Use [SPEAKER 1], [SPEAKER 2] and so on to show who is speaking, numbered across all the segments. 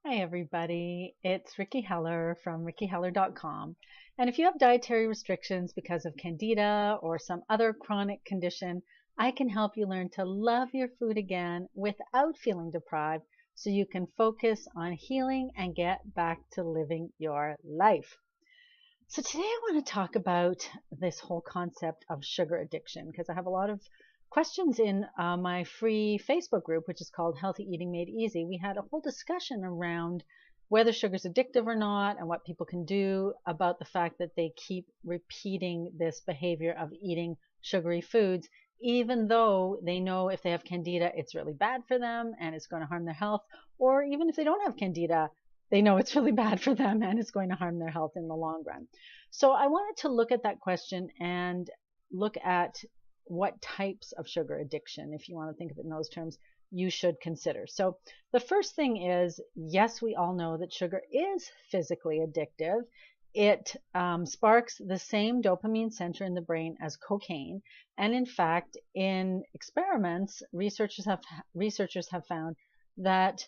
[SPEAKER 1] Hi, everybody. It's Ricky Heller from rickyheller.com. And if you have dietary restrictions because of candida or some other chronic condition, I can help you learn to love your food again without feeling deprived so you can focus on healing and get back to living your life. So today I want to talk about this whole concept of sugar addiction because I have a lot of questions in my free Facebook group, which is called Healthy Eating Made Easy. We had a whole discussion around whether sugar is addictive or not and what people can do about the fact that they keep repeating this behavior of eating sugary foods, even though they know if they have candida, it's really bad for them and it's going to harm their health, or even if they don't have candida, they know it's really bad for them and it's going to harm their health in the long run. So I wanted to look at that question and look at what types of sugar addiction, if you want to think of it in those terms, you should consider. So the first thing is, yes, we all know that sugar is physically addictive. It sparks the same dopamine center in the brain as cocaine. And in fact, in experiments, researchers have found that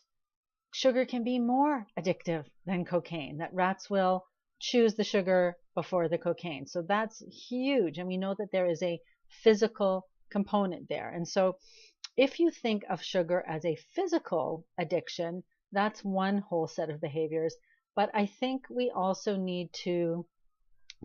[SPEAKER 1] sugar can be more addictive than cocaine, that rats will choose the sugar before the cocaine. So that's huge. And we know that there is a physical component there. And so if you think of sugar as a physical addiction, that's one whole set of behaviors. But I think we also need to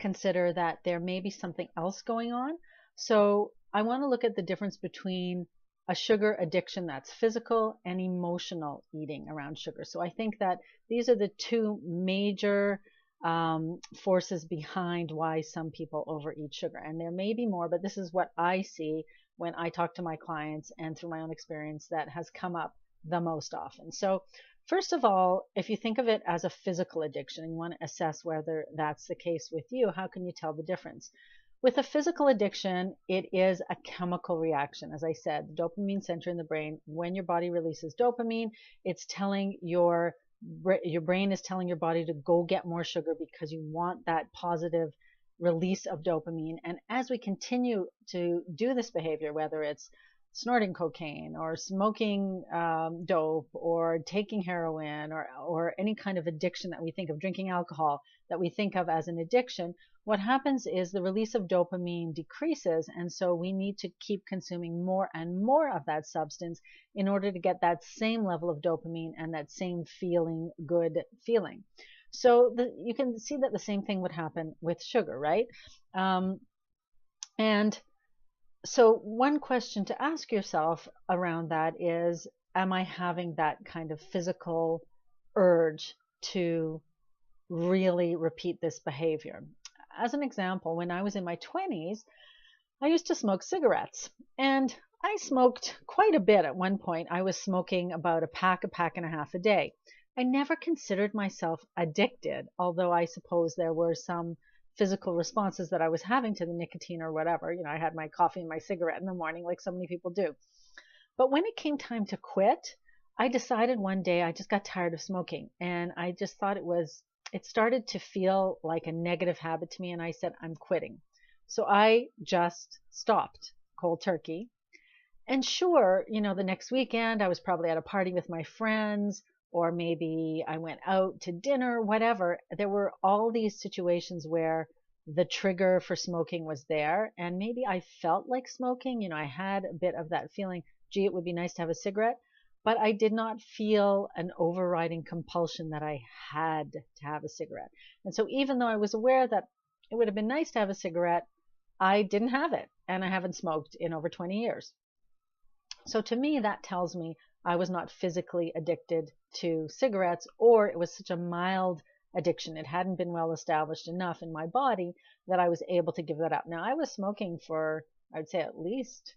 [SPEAKER 1] consider that there may be something else going on. So I want to look at the difference between a sugar addiction that's physical and emotional eating around sugar. So I think that these are the two major forces behind why some people overeat sugar. And there may be more, but this is what I see when I talk to my clients and through my own experience that has come up the most often. So first of all, if you think of it as a physical addiction and you want to assess whether that's the case with you, how can you tell the difference? With a physical addiction, it is a chemical reaction. As I said, the dopamine center in the brain, when your body releases dopamine, it's telling your brain is telling your body to go get more sugar because you want that positive release of dopamine. And as we continue to do this behavior, whether it's snorting cocaine or smoking dope or taking heroin or any kind of addiction that we think of, drinking alcohol that we think of as an addiction, what happens is the release of dopamine decreases. And so we need to keep consuming more and more of that substance in order to get that same level of dopamine and that same feeling, good feeling. So you can see that the same thing would happen with sugar, right? And so one question to ask yourself around that is, am I having that kind of physical urge to really repeat this behavior? As an example, when I was in my 20s, I used to smoke cigarettes, and I smoked quite a bit at one point. I was smoking about a pack and a half a day. I never considered myself addicted, although I suppose there were some physical responses that I was having to the nicotine or whatever. You know, I had my coffee and my cigarette in the morning like so many people do. But when it came time to quit, I decided one day I just got tired of smoking, and I just thought it started to feel like a negative habit to me, and I said, I'm quitting. So I just stopped cold turkey. And sure, you know, the next weekend I was probably at a party with my friends, or maybe I went out to dinner, whatever. There were all these situations where the trigger for smoking was there, and maybe I felt like smoking. You know, I had a bit of that feeling, gee, it would be nice to have a cigarette, but I did not feel an overriding compulsion that I had to have a cigarette. And so even though I was aware that it would have been nice to have a cigarette, I didn't have it, and I haven't smoked in over 20 years. So to me, that tells me I was not physically addicted to cigarettes, or it was such a mild addiction. It hadn't been well established enough in my body that I was able to give that up. Now, I was smoking for, I would say, at least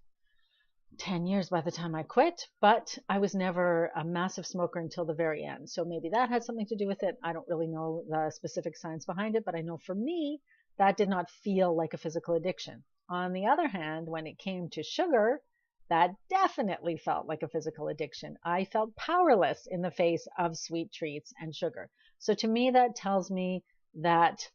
[SPEAKER 1] 10 years by the time I quit, but I was never a massive smoker until the very end. So maybe that had something to do with it. I don't really know the specific science behind it, but I know for me, that did not feel like a physical addiction. On the other hand, when it came to sugar, that definitely felt like a physical addiction. I felt powerless in the face of sweet treats and sugar. So to me, that tells me that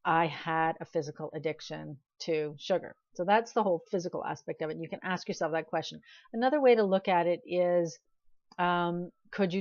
[SPEAKER 1] I had a physical addiction to sugar. So that's the whole physical aspect of it. You can ask yourself that question. Another way to look at it is could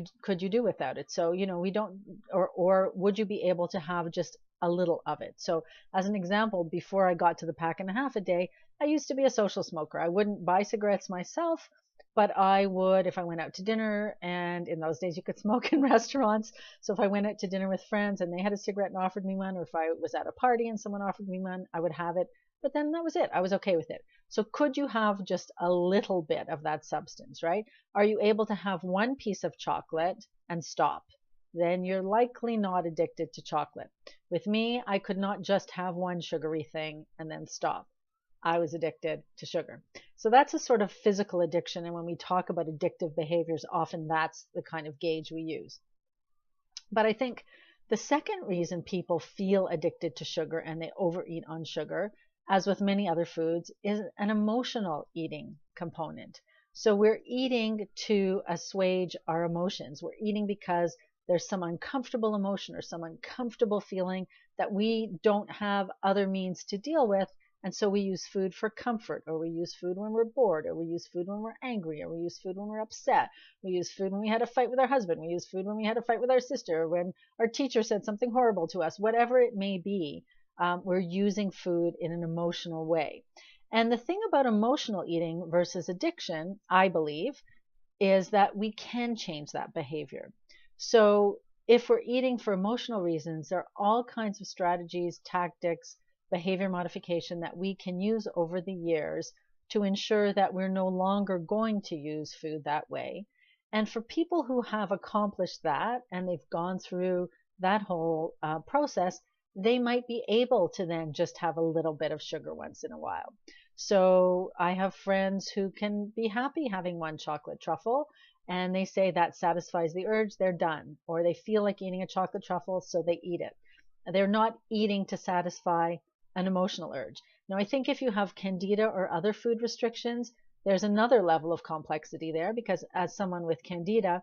[SPEAKER 1] you do without it? So, we don't, or would you be able to have just a little of it? So as an example, before I got to the pack and a half a day, I used to be a social smoker. I wouldn't buy cigarettes myself, but I would if I went out to dinner, and in those days you could smoke in restaurants. So if I went out to dinner with friends and they had a cigarette and offered me one, or if I was at a party and someone offered me one, I would have it. But then that was it. I was okay with it. So could you have just a little bit of that substance, right? Are you able to have one piece of chocolate and stop? Then you're likely not addicted to chocolate. With me, I could not just have one sugary thing and then stop. I was addicted to sugar. So that's a sort of physical addiction. And when we talk about addictive behaviors, often that's the kind of gauge we use. But I think the second reason people feel addicted to sugar and they overeat on sugar, as with many other foods, is an emotional eating component. So we're eating to assuage our emotions. We're eating because there's some uncomfortable emotion or some uncomfortable feeling that we don't have other means to deal with. And so we use food for comfort, or we use food when we're bored, or we use food when we're angry, or we use food when we're upset. We use food when we had a fight with our husband. We use food when we had a fight with our sister, or when our teacher said something horrible to us. Whatever it may be, we're using food in an emotional way. And the thing about emotional eating versus addiction, I believe, is that we can change that behavior. So if we're eating for emotional reasons, there are all kinds of strategies, tactics, behavior modification that we can use over the years to ensure that we're no longer going to use food that way. And for people who have accomplished that and they've gone through that whole process, they might be able to then just have a little bit of sugar once in a while. So I have friends who can be happy having one chocolate truffle, and they say that satisfies the urge, they're done. Or they feel like eating a chocolate truffle, so they eat it. They're not eating to satisfy an emotional urge. Now, I think if you have candida or other food restrictions, there's another level of complexity there, because as someone with candida,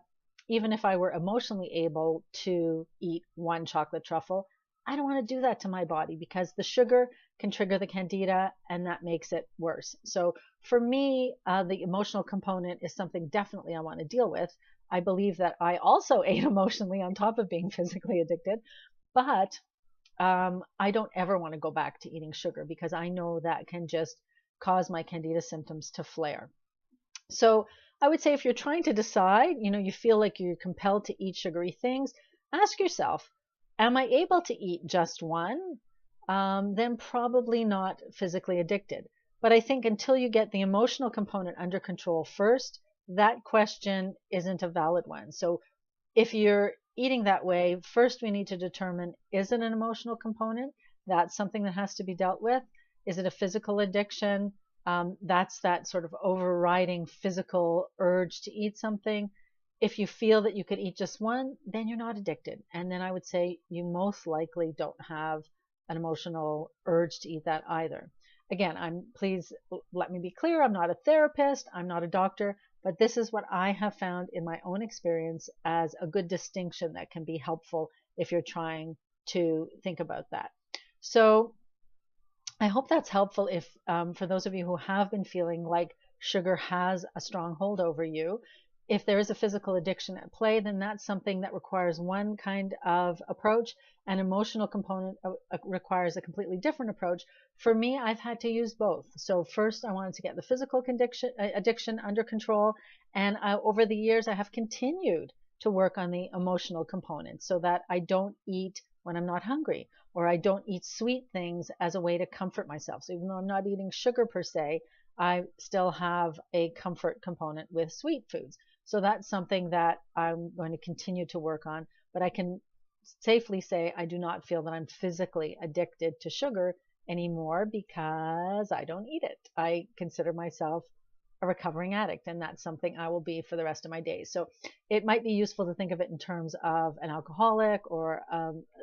[SPEAKER 1] even if I were emotionally able to eat one chocolate truffle, I don't want to do that to my body because the sugar can trigger the candida and that makes it worse. So for me, the emotional component is something definitely I want to deal with. I believe that I also ate emotionally on top of being physically addicted, but I don't ever want to go back to eating sugar because I know that can just cause my candida symptoms to flare. So I would say if you're trying to decide, you feel like you're compelled to eat sugary things, ask yourself, am I able to eat just one? Then probably not physically addicted. But I think until you get the emotional component under control first, that question isn't a valid one. So if you're eating that way, first we need to determine, is it an emotional component? That's something that has to be dealt with. Is it a physical addiction? That's that sort of overriding physical urge to eat something. If you feel that you could eat just one, then you're not addicted. And then I would say you most likely don't have an emotional urge to eat that either. Again, please let me be clear, I'm not a therapist, I'm not a doctor, but this is what I have found in my own experience as a good distinction that can be helpful if you're trying to think about that. So I hope that's helpful if for those of you who have been feeling like sugar has a strong hold over you. If there is a physical addiction at play, then that's something that requires one kind of approach. An emotional component requires a completely different approach. For me, I've had to use both. So first, I wanted to get the physical addiction under control. And over the years, I have continued to work on the emotional component so that I don't eat when I'm not hungry, or I don't eat sweet things as a way to comfort myself. So even though I'm not eating sugar per se, I still have a comfort component with sweet foods. So that's something that I'm going to continue to work on, but I can safely say I do not feel that I'm physically addicted to sugar anymore because I don't eat it. I consider myself a recovering addict, and that's something I will be for the rest of my days. So it might be useful to think of it in terms of an alcoholic or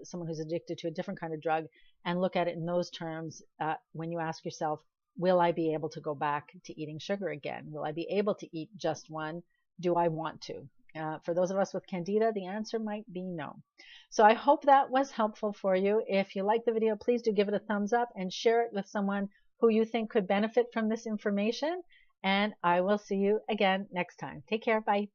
[SPEAKER 1] someone who's addicted to a different kind of drug, and look at it in those terms when you ask yourself, will I be able to go back to eating sugar again? Will I be able to eat just one? Do I want to? For those of us with candida, the answer might be no. So I hope that was helpful for you. If you like the video, please do give it a thumbs up and share it with someone who you think could benefit from this information. And I will see you again next time. Take care. Bye.